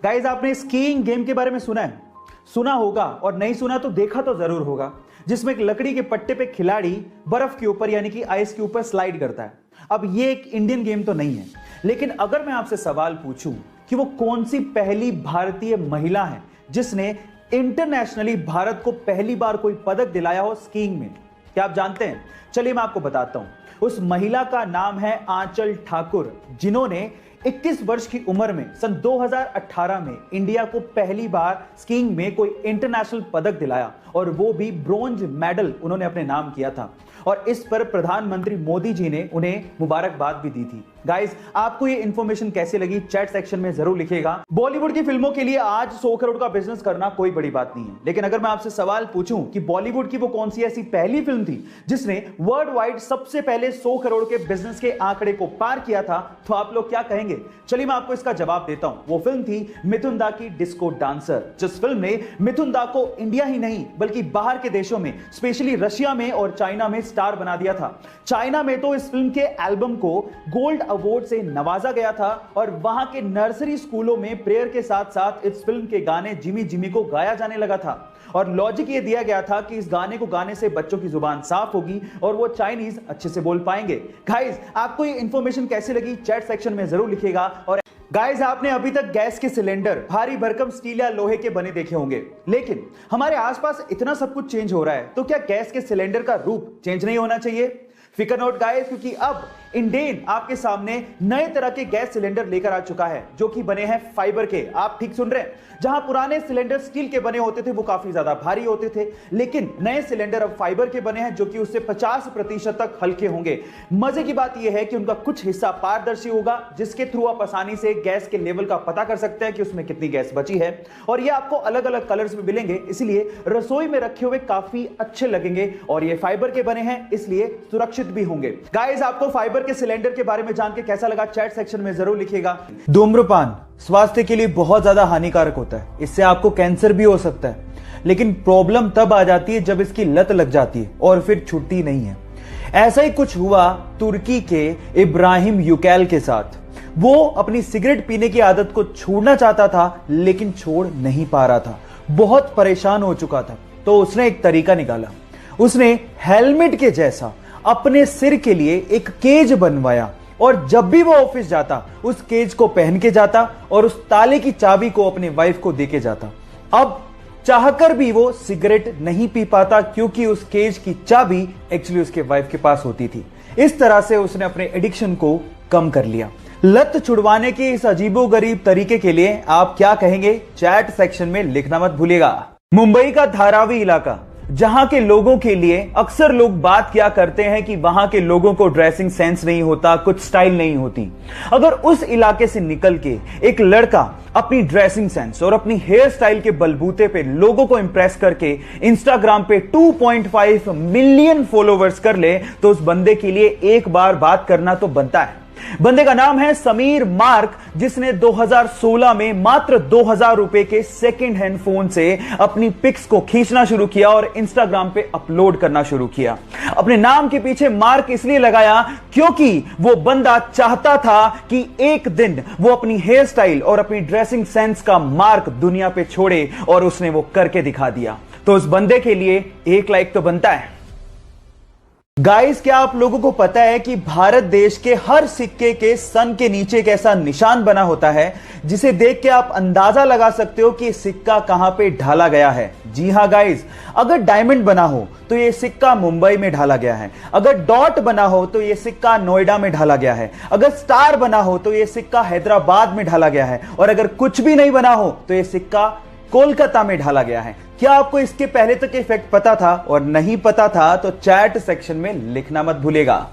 Guys, आपने skiing game के बारे में सुना है? सुना होगा, और नहीं सुना तो देखा तो जरूर होगा, जिसमें एक लकड़ी के पट्टे पे खिलाड़ी बर्फ के ऊपर यानी कि आइस के ऊपर स्लाइड करता है। अब ये एक इंडियन गेम तो नहीं है, लेकिन अगर मैं आपसे सवाल पूछूं कि वो कौन सी पहली भारतीय महिला है जिसने इंटरनेशनली भारत को पहली बार कोई पदक दिलाया हो स्कीइंग में, क्या आप जानते हैं? चलिए मैं आपको बताता हूं। उस महिला का नाम है आंचल ठाकुर, जिन्होंने 21 वर्ष की उम्र में सन 2018 में इंडिया को पहली बार स्कीइंग में कोई इंटरनेशनल पदक दिलाया, और वो भी ब्रोंज मेडल उन्होंने अपने नाम किया था। और इस पर प्रधानमंत्री मोदी जी ने उन्हें मुबारकबाद भी दी थी। गाइस, आपको ये इंफॉर्मेशन कैसी लगी चैट सेक्शन में जरूर लिखिएगा। बॉलीवुड की फिल्मों के लिए आज 100 करोड़ का बिजनेस करना कोई बड़ी बात नहीं है, लेकिन अगर मैं आपसे सवाल पूछूं कि बॉलीवुड की वो कौन सी ऐसी पहली फिल्म थी जिसने वर्ल्ड वाइड सबसे पहले 100 करोड़ के बिजनेस के आंकड़े को पार किया था, तो आप लोग क्या कहेंगे? चलिए मैं आपको इसका जवाब देता हूं। वो फिल्म थी मिथुन दा की डिस्को डांसर, जिस फिल्म ने मिथुन दा को इंडिया ही नहीं बल्कि बाहर के देशों में, स्पेशली रशिया में और चाइना में स्टार बना दिया था। चाइना में तो इस फिल्म के एल्बम को गोल्ड अवार्ड से नवाजा गया था, और वहां के नर्सरी स्कूलों में प्रेयर के साथ साथ इस फिल्म के गाने जिमी जिमी को गाया जाने लगा था। और लॉजिक ये दिया गया था कि इस गाने को गाने से बच्चों की जुबान साफ होगी और वो चाइनीज अच्छे से बोल पाएंगे। गाइस, आपको ये इंफॉर्मेशन कैसी लगी चैट सेक्शन में जरूर लिखिएगा। और गाइस, आपने अभी तक गैस के सिलेंडर भारी भरकम स्टील या लोहे के बने देखे होंगे, लेकिन हमारे आसपास इतना सब कुछ चेंज हो रहा है, तो क्या गैस के सिलेंडर का रूप चेंज नहीं होना चाहिए? फिकर नोट गाइस, क्योंकि अब इंडेन आपके सामने नए तरह के गैस सिलेंडर लेकर आ चुका है, जो कि बने हैं फाइबर के। आप ठीक सुन रहे हैं। जहां पुराने सिलेंडर स्टील के बने होते थे वो काफी ज्यादा भारी होते थे, लेकिन नए सिलेंडर अब फाइबर के बने हैं, जो कि उससे 50% तक हल्के होंगे। मजे की बात यह है कि उनका कुछ हिस्सा पारदर्शी होगा, जिसके थ्रू आप आसानी से गैस के लेवल का पता कर सकते हैं कि उसमें कितनी गैस बची है। और ये आपको अलग अलग कलर्स में मिलेंगे, इसलिए रसोई में रखे हुए काफी अच्छे लगेंगे। और ये फाइबर के बने हैं, इसलिए सुरक्षित भी होंगे। गाइस, आपको फाइबर के सिलेंडर के बारे में जान के कैसा लगा चैट सेक्शन में जरूर लिखिएगा। धूम्रपान स्वास्थ्य के लिए बहुत ज्यादा हानिकारक होता है, इससे आपको कैंसर भी हो सकता है, लेकिन प्रॉब्लम तब आ जाती है जब इसकी लत लग जाती है और फिर छूटती नहीं है। ऐसा ही कुछ हुआ तुर्की के इब्राहिम यूकैल के साथ। वो अपनी सिगरेट पीने की आदत को छोड़ना चाहता था, लेकिन छोड़ नहीं पा रहा था, बहुत परेशान हो चुका था। तो उसने एक तरीका निकाला। उसने हेलमेट के जैसा अपने सिर के लिए एक केज बनवाया, और जब भी वो ऑफिस जाता उस केज को पहन के जाता और उस ताले की चाबी को अपने वाइफ को देके जाता। अब चाहकर भी वो सिगरेट नहीं पी पाता, क्योंकि उस केज की चाबी एक्चुअली उसके वाइफ के पास होती थी। इस तरह से उसने अपने एडिक्शन को कम कर लिया। लत छुड़वाने के इस अजीबोगरीब तरीके के लिए आप क्या कहेंगे? चैट सेक्शन में लिखना मत भूलिएगा। मुंबई का धारावी इलाका, जहां के लोगों के लिए अक्सर लोग बात क्या करते हैं कि वहां के लोगों को ड्रेसिंग सेंस नहीं होता, कुछ स्टाइल नहीं होती। अगर उस इलाके से निकल के एक लड़का अपनी ड्रेसिंग सेंस और अपनी हेयर स्टाइल के बलबूते पे लोगों को इंप्रेस करके इंस्टाग्राम पे 2.5 मिलियन फॉलोवर्स कर ले, तो उस बंदे के लिए एक बार बात करना तो बनता है। बंदे का नाम है समीर मार्क, जिसने 2016 में मात्र 2000 रुपए के सेकेंड हैंड फोन से अपनी पिक्स को खींचना शुरू किया और इंस्टाग्राम पे अपलोड करना शुरू किया। अपने नाम के पीछे मार्क इसलिए लगाया क्योंकि वो बंदा चाहता था कि एक दिन वो अपनी हेयर स्टाइल और अपनी ड्रेसिंग सेंस का मार्क दुनिया पे छोड़े, और उसने वो करके दिखा दिया। तो उस बंदे के लिए एक लाइक तो बनता है। गाइस, क्या आप लोगों को पता है कि भारत देश के हर सिक्के के सन के नीचे एक ऐसा निशान बना होता है जिसे देख के आप अंदाजा लगा सकते हो कि सिक्का कहां पे ढाला गया है? जी हां गाइस, अगर डायमंड बना हो तो यह सिक्का मुंबई में ढाला गया है, अगर डॉट बना हो तो यह सिक्का नोएडा में ढाला गया है, अगर स्टार बना हो तो यह सिक्का हैदराबाद में ढाला गया है, और अगर कुछ भी नहीं बना हो तो यह सिक्का कोलकाता में ढाला गया है। क्या आपको इसके पहले तक इफेक्ट पता था? और नहीं पता था तो चैट सेक्शन में लिखना मत भूलिएगा।